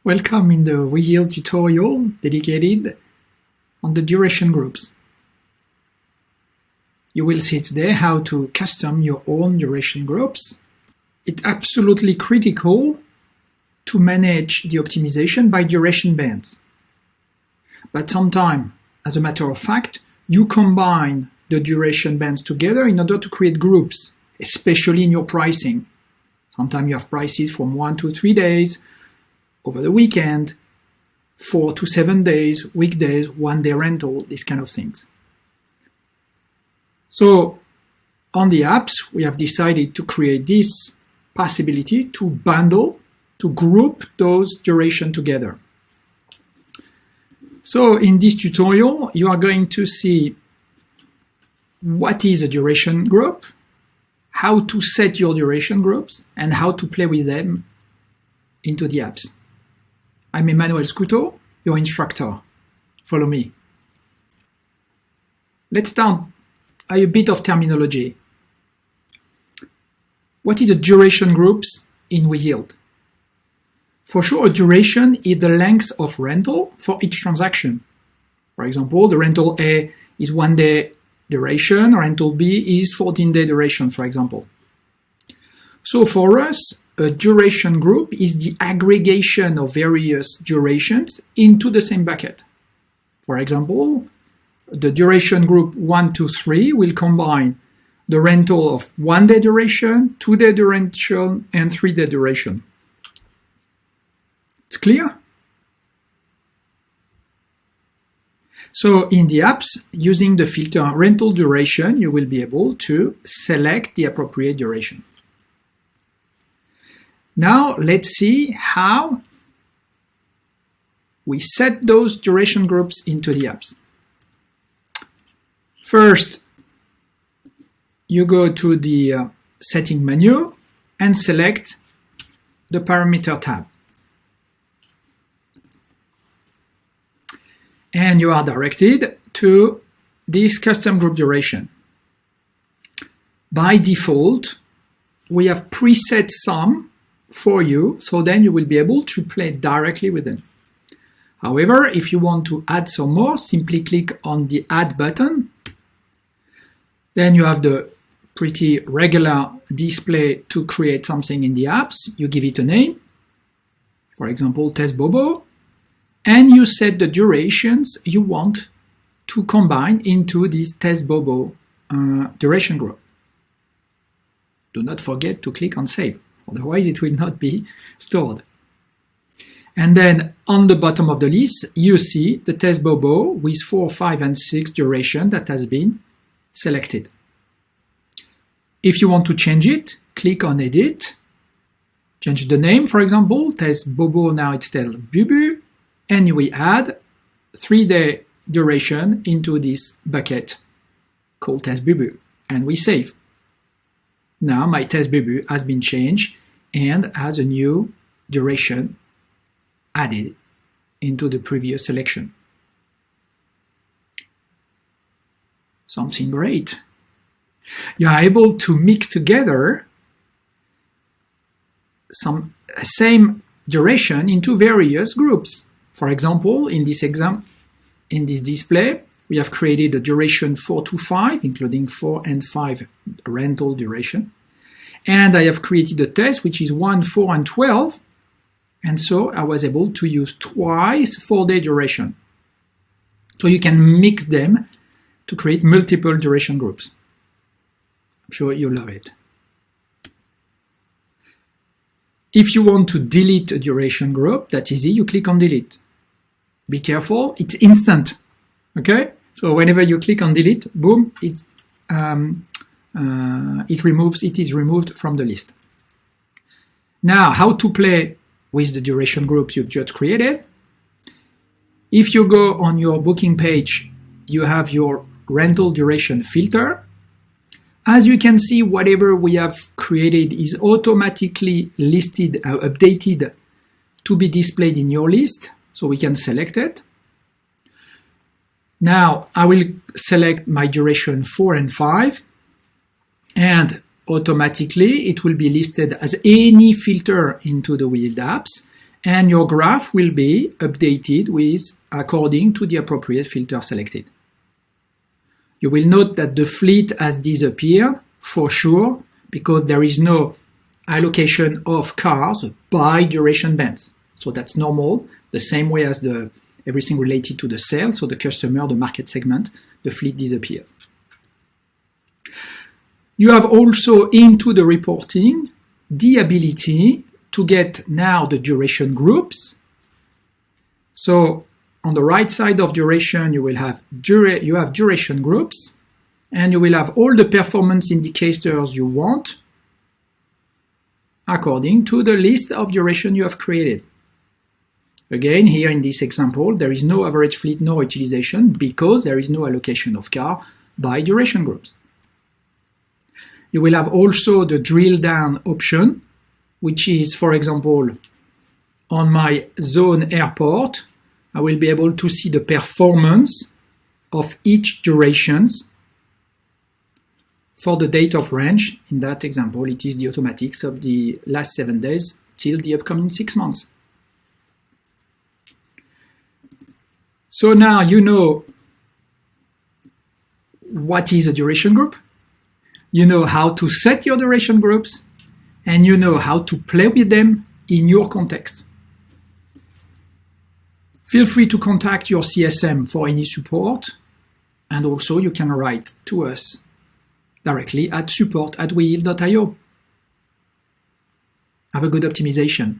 Welcome in the WeYield tutorial dedicated on the duration groups. You will see today how to custom your own duration groups. It's absolutely critical to manage the optimization by duration bands. But sometimes, as a matter of fact, you combine the duration bands together in order to create groups, especially in your pricing. Sometimes you have prices from 1 to 3 days, over the weekend, 4 to 7 days, weekdays, 1 day rental, these kind of things. So on the apps, we have decided to create this possibility to bundle, to group those duration together. So in this tutorial, you are going to see what is a duration group, how to set your duration groups, and how to play with them into the apps. I'm Emmanuel Scuto, your instructor. Follow me. Let's start by a bit of terminology. What is a duration groups in WeYield? For sure, a duration is the length of rental for each transaction. For example, the rental A is 1 day duration, rental B is 14-day duration, for example. So for us, a duration group is the aggregation of various durations into the same bucket. For example, the duration group 1 to 3 will combine the rental of 1 day duration, 2 day duration, and 3 day duration. It's clear? So in the apps, using the filter rental duration, you will be able to select the appropriate duration. Now let's see how we set those duration groups into the apps. First, you go to the setting menu and select the parameter tab. And you are directed to this custom group duration. By default, we have preset some for you, so then you will be able to play directly with them. However, if you want to add some more, simply click on the Add button. Then you have the pretty regular display to create something in the apps. You give it a name, for example, Test Bobo, and you set the durations you want to combine into this Test Bobo duration group. Do not forget to click on Save, otherwise it will not be stored. And then on the bottom of the list, you see the Test Bobo with 4, 5, and 6 duration that has been selected. If you want to change it, click on Edit, change the name, for example, Test Bobo, now it's Test Bubu, and we add 3-day duration into this bucket called Test Bubu, and we save. Now my Test Bubu has been changed and has a new duration added into the previous selection. Something great. You are able to mix together some same duration into various groups. For example, in this display, we have created a duration 4 to 5, including 4 and 5 rental duration. And I have created a test, which is 1, 4, and 12. And so I was able to use twice 4-day duration. So you can mix them to create multiple duration groups. I'm sure you love it. If you want to delete a duration group, that's easy. You click on Delete. Be careful, it's instant. Okay? So whenever you click on Delete, boom, it is removed from the list. Now, how to play with the duration groups you've just created? If you go on your booking page, you have your rental duration filter. As you can see, whatever we have created is automatically listed, updated to be displayed in your list, so we can select it. Now I will select my duration 4 and 5, and automatically it will be listed as any filter into the WeYield apps, and your graph will be updated according to the appropriate filter selected. You will note that the fleet has disappeared for sure because there is no allocation of cars by duration bands. So that's normal, the same way as everything related to the sale, so the customer, the market segment, the fleet disappears. You have also into the reporting the ability to get now the duration groups. So on the right side of duration, you have duration groups, and you will have all the performance indicators you want according to the list of duration you have created. Again, here in this example, there is no average fleet nor utilization because there is no allocation of car by duration groups. You will have also the drill down option, which is, for example, on my zone airport, I will be able to see the performance of each durations for the date of range. In that example, it is the automatics of the last 7 days till the upcoming 6 months. So now you know what is a duration group, you know how to set your duration groups, and you know how to play with them in your context. Feel free to contact your CSM for any support, and also you can write to us directly at support@weyield.io. Have a good optimization.